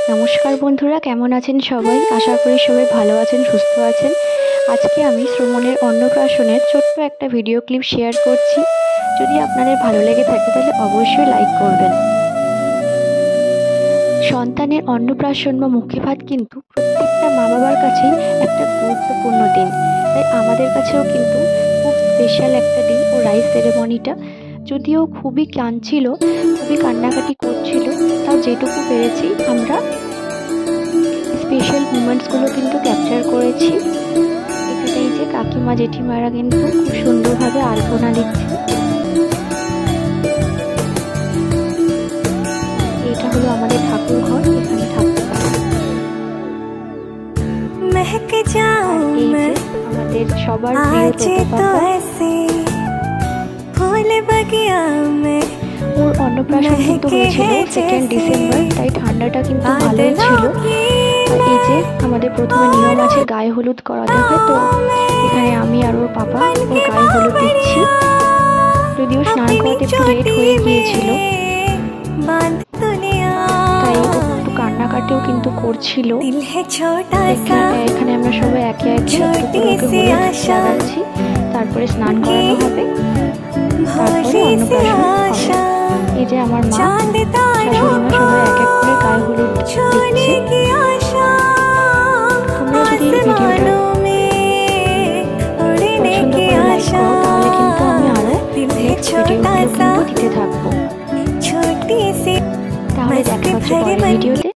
নমস্কার বন্ধুরা, কেমন আছেন সবাই? আশা করি সবাই ভালো আছেন, সুস্থ আছেন। আজকে আমি শ্রমণের অন্নপ্রাশনের ছোট্ট একটা ভিডিও ক্লিপ শেয়ার করছি। যদি আপনাদের ভালো লেগে থাকে তাহলে অবশ্যই লাইক করবেন। সন্তানের অন্নপ্রাশন বা মুখে ভাত কিন্তু প্রত্যেকটা মা বাবার কাছেই একটা গুরুত্বপূর্ণ দিন। তাই আমাদের কাছেও কিন্তু খুব স্পেশাল একটা দিন ও রাইস সেরেমনিটা। যদিও খুবই কাঁদছিল, খুবই কান্নাকাটি করছিল, তাও যেটুকু পেরেছি আমরা স্পেশাল মুমেন্টসগুলো কিন্তু ক্যাপচার করেছি। এখানে এই যে কাকিমা জেঠিমারা কিন্তু খুব সুন্দরভাবে আলপনা দিচ্ছে। এটা হলো আমাদের ঠাকুর ঘর, এখানে ঠাকুর আমাদের সবার প্রিয় তোতা পাপা। ওর অন্নপ্রাশন কিন্তু হয়েছিল 2 ডিসেম্বর, তাই ঠান্ডাটা কিন্তু ভালোই ছিল। আর এই যে আমাদের প্রথমে নিয়ম আছে গায়ে হলুদ করাতে হয়, তো এখানে আমি আর ওর পাপা ওর গায়ে হলুদ দিচ্ছি। যদিও স্নান করাতে একটু লেট হয়ে গিয়েছিল, তাই ও একটু কান্নাকাটিও কিন্তু করছিল। এখানে আমরা সবাই একে একে একটু করে ওকে হলুদ লাগাচ্ছি, তারপরে স্নান করানো হবে, তারপরে অন্নপ্রাশন হবে। এই যে আমার মা, শাশুড়ি মা সবাই এক এক করে গায়ে হলুদ দিচ্ছে। তোমরা যদি এই ভিডিওটা পছন্দ করে লাইক করো তাহলে কিন্তু আমি আরো নেক্সট ভিডিওগুলো কিন্তু দিতে থাকবো। তাহলে দেখা হচ্ছে পরের ভিডিওতে।